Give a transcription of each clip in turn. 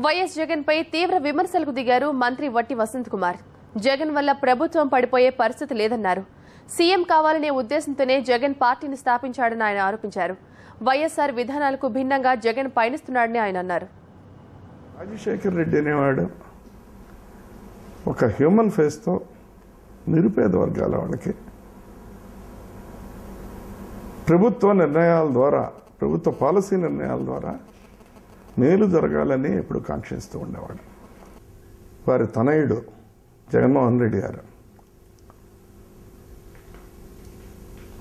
YS Jagan పై తీవ్ర విమర్శలకు దిగారు మంత్రి వట్టి వసంత్ కుమార్. జగన్ వల్ల ప్రభుత్వం పడిపోయే పరిస్థితి లేదన్నారు. సీఎం కావాలనే ఉద్దేశంతోనే జగన్ పార్టీని స్థాపించాడని ఆయన ఆరోపించారు. వైఎస్ఆర్ విధానాలకు భిన్నంగా జగన్ పయనిస్తున్నాడని ఆయన అన్నారు. రాజశేఖర్ రెడ్డి అనేవాడు ఒక హ్యూమన్ ఫేస్ తో నిరుపేద వర్గాల వాళ్ళకి ప్రభుత్వ నిర్ణయాల ద్వారా, ప్రభుత్వ పాలసీ నిర్ణయాల ద్వారా మేలు జరగాలని ఎప్పుడు కాంక్షిస్తూ ఉండేవాడు. వారి తనయుడు జగన్మోహన్ రెడ్డి గారు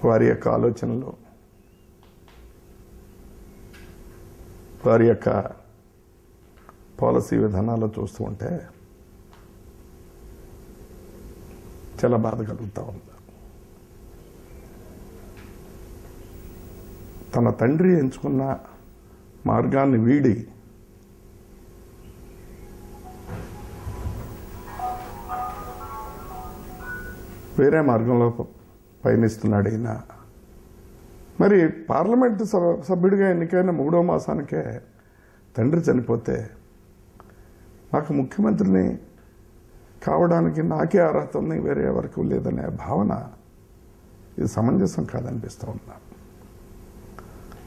వారి యొక్క ఆలోచనలు, వారి యొక్క పాలసీ విధానాలు చూస్తూ ఉంటే చాలా బాధ కలుగుతూ ఉంది. తన తండ్రి ఎంచుకున్న మార్గాన్ని వీడి వేరే మార్గంలో పయనిస్తున్నాడు ఈయన. మరి పార్లమెంటు సభ్యుడిగా ఎన్నికైన 3వ మాసానికే తండ్రి చనిపోతే నాకు ముఖ్యమంత్రిని కావడానికి నాకే అర్హత ఉంది, వేరే ఎవరికి లేదనే భావన ఇది సమంజసం కాదనిపిస్తూ ఉన్నా.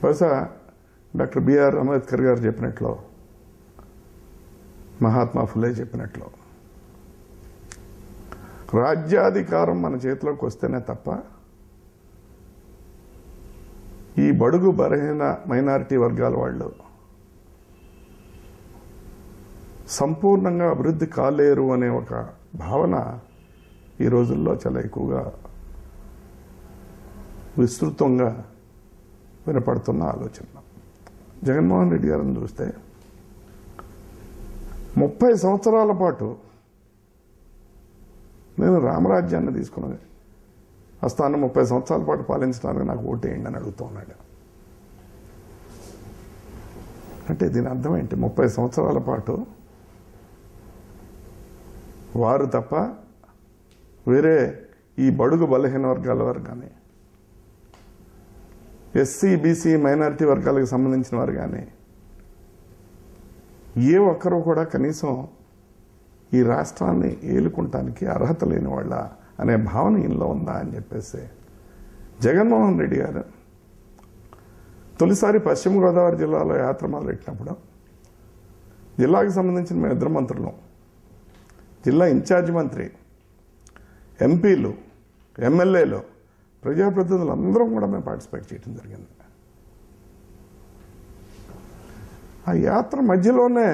బహుశా డాక్టర్ బిఆర్ అంబేద్కర్ గారు చెప్పినట్లు, మహాత్మా ఫులే చెప్పినట్లు, రాజ్యాధికారం మన చేతిలోకి వస్తేనే తప్ప ఈ బడుగు బలహీన మైనారిటీ వర్గాల వాళ్ళు సంపూర్ణంగా అభివృద్ధి కాలేరు అనే ఒక భావన ఈ రోజుల్లో చాలా ఎక్కువగా విస్తృతంగా వినపడుతున్న ఆలోచన. జగన్మోహన్ రెడ్డి గారిని చూస్తే 30 సంవత్సరాల పాటు నేను రామరాజ్యాన్ని తీసుకున్నది వస్తాను, 30 సంవత్సరాల పాటు పాలించడానికి నాకు ఓటేయండి అని అడుగుతూ ఉన్నాడు. అంటే దీని అర్థం ఏంటి? 30 సంవత్సరాల పాటు వారు తప్ప వేరే ఈ బడుగు బలహీన వర్గాల వారు కానీ, ఎస్సీ బీసీ మైనారిటీ వర్గాలకు సంబంధించిన వారు కానీ ఏ ఒక్కరూ కూడా కనీసం ఈ రాష్ట్రాన్ని ఏలుకుంటానికి అర్హత లేని వాళ్ళ అనే భావన ఈయనలో ఉందా అని చెప్పేసి జగన్మోహన్ రెడ్డి గారు తొలిసారి పశ్చిమ గోదావరి జిల్లాలో యాత్ర మొదలెట్టినప్పుడు జిల్లాకు సంబంధించిన మేము ఇద్దరు మంత్రులు, జిల్లా ఇన్ఛార్జ్ మంత్రి, ఎంపీలు, ఎమ్మెల్యేలు, ప్రజాప్రతినిధులు అందరం కూడా మేము పార్టిసిపేట్ చేయడం జరిగింది. ఆ యాత్ర మధ్యలోనే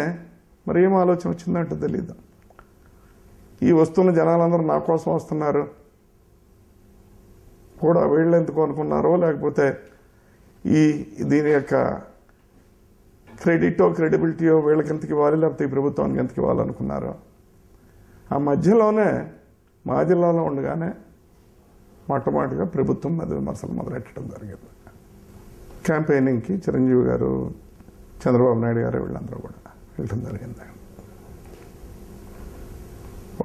మరి ఏం ఆలోచన వచ్చిందంటే తెలీదు. ఈ వస్తున్న జనాలందరూ నా కోసం వస్తున్నారు కూడా వీళ్ళు ఎందుకు అనుకున్నారో, లేకపోతే దీని యొక్క క్రెడిటో క్రెడిబిలిటీయో వీళ్ళకి ఎంతకి ఇవ్వాలి, లేకపోతే ఈ ప్రభుత్వానికి ఎంతకి ఇవ్వాలనుకున్నారో. ఆ మధ్యలోనే మా జిల్లాలో ఉండగానే మొట్టమొదటిగా ప్రభుత్వం మీద విమర్శలు మొదలెట్టడం జరిగింది. క్యాంపెయినింగ్కి చిరంజీవి గారు, చంద్రబాబు నాయుడు గారు వీళ్ళందరూ కూడా వెళ్ళడం జరిగింది.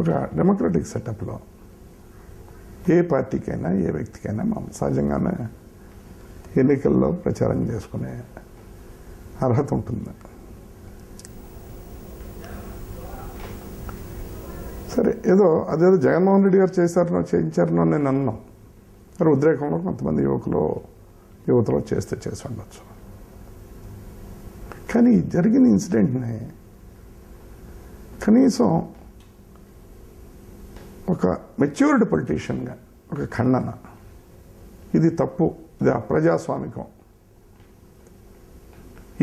ఒక డెమోక్రటిక్ సెటప్లో ఏ పార్టీకైనా ఏ వ్యక్తికైనా సహజంగానే ఎన్నికల్లో ప్రచారం చేసుకునే అర్హత ఉంటుంది. సరే, అదేదో జగన్మోహన్ రెడ్డి గారు చేయించారనో నేను అన్నాను. మరి ఉద్రేకంలో కొంతమంది యువతలో చేసి ఉండొచ్చు. కానీ జరిగిన ఇన్సిడెంట్ని కనీసం ఒక మెచ్యూర్డ్ పొలిటీషియన్గా ఒక ఖండన, ఇది తప్పు, ఇది అప్రజాస్వామికం,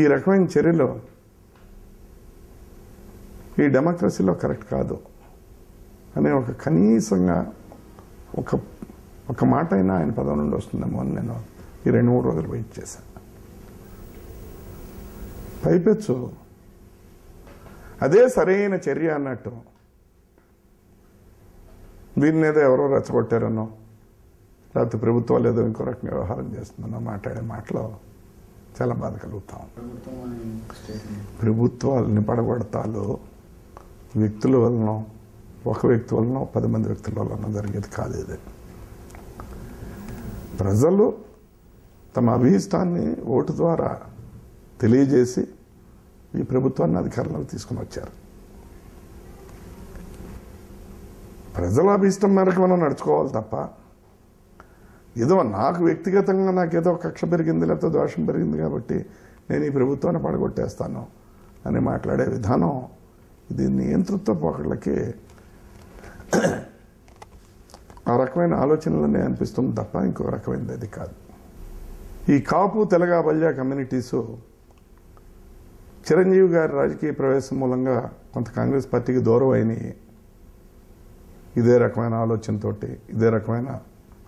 ఈ రకమైన చర్యలు ఈ డెమోక్రసీలో కరెక్ట్ కాదు అనే ఒక కనీసంగా ఒక మాట అయినా ఆయన పదవి నుండి వస్తుందేమో అని నేను ఈ 2-3 రోజులు వెయిట్ చేశాను. పైపెచ్చు అదే సరైన చర్య అన్నట్టు దీన్ని ఏదో ఎవరో రెచ్చగొట్టారనో, లేకపోతే ప్రభుత్వాలు ఏదో ఇంకో రకంగా వ్యవహారం చేస్తుందనో మాట్లాడే మాటలో చాలా బాధ కలుగుతాం. ప్రభుత్వాలని పడగొడతాలు వ్యక్తుల వలన, ఒక వ్యక్తి వలన 10 మంది వ్యక్తుల వలన జరిగేది కాదు. ఇది ప్రజలు తమ అభీష్టాన్ని ఓటు ద్వారా తెలియజేసి ఈ ప్రభుత్వాన్ని అధికారంలోకి తీసుకుని వచ్చారు. ప్రజల అభిష్టం మేరకు మనం నడుచుకోవాలి తప్ప ఏదో నాకు వ్యక్తిగతంగా నాకేదో కక్ష పెరిగింది లేకపోతే దోషం పెరిగింది కాబట్టి నేను ఈ ప్రభుత్వాన్ని పడగొట్టేస్తాను అని మాట్లాడే విధానం ఇది నియంతృత్వ పోకళ్ళకి ఆ రకమైన ఆలోచనలనే అనిపిస్తుంది తప్ప ఇంకో రకమైనది అది కాదు. ఈ కాపు తెలగ బల్య కమ్యూనిటీసు చిరంజీవి గారి రాజకీయ ప్రవేశం మూలంగా కొంత కాంగ్రెస్ పార్టీకి దూరం అయినాయి. ఇదే రకమైన ఆలోచనతోటి ఇదే రకమైన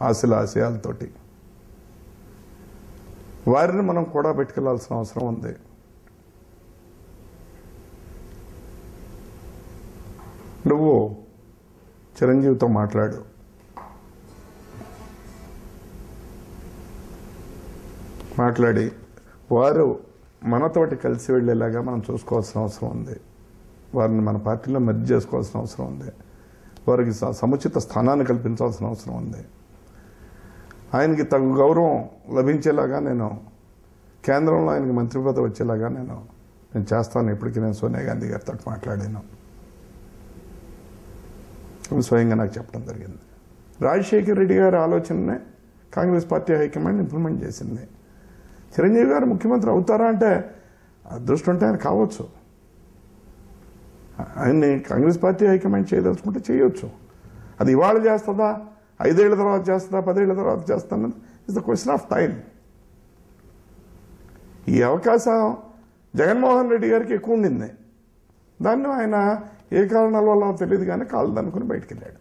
ఆశయాలతోటి వారిని మనం కూడా పెట్టుకెళ్లాల్సిన అవసరం ఉంది. నువ్వు చిరంజీవితో మాట్లాడి వారు మనతోటి కలిసి వెళ్ళేలాగా మనం చూసుకోవాల్సిన అవసరం ఉంది. వారిని మన పార్టీలో మెర్జ్ చేసుకోవాల్సిన అవసరం ఉంది. వారికి సముచిత స్థానాన్ని కల్పించాల్సిన అవసరం ఉంది. ఆయనకి తగు గౌరవం లభించేలాగా నేను కేంద్రంలో ఆయనకి మంత్రి పదవి వచ్చేలాగా నేను చేస్తాను. ఇప్పటికీ నేను సోనియా గాంధీ గారితో మాట్లాడాను. స్వయంగా నాకు చెప్పడం జరిగింది. రాజశేఖర్ రెడ్డి గారి ఆలోచననే కాంగ్రెస్ పార్టీ హైకమాండ్ ఇంప్లిమెంట్ చేసింది. చిరంజీవి గారు ముఖ్యమంత్రి అవుతారా అంటే అదృష్టం ఉంటే ఆయన కావచ్చు. ఆయన్ని కాంగ్రెస్ పార్టీ హైకమాండ్ చేయదలుచుకుంటే చేయొచ్చు. అది ఇవాళ చేస్తుందా, 5 ఏళ్ల తర్వాత చేస్తుందా, 10 ఏళ్ల తర్వాత చేస్తుందా it's the question of time. ఈ అవకాశం జగన్మోహన్ రెడ్డి గారికి ఎక్కువ ఉండింది. దాన్ని ఆయన ఏ కారణాల వల్ల తెలియదు కానీ కాలదనుకుని బయటికి వెళ్ళాడు.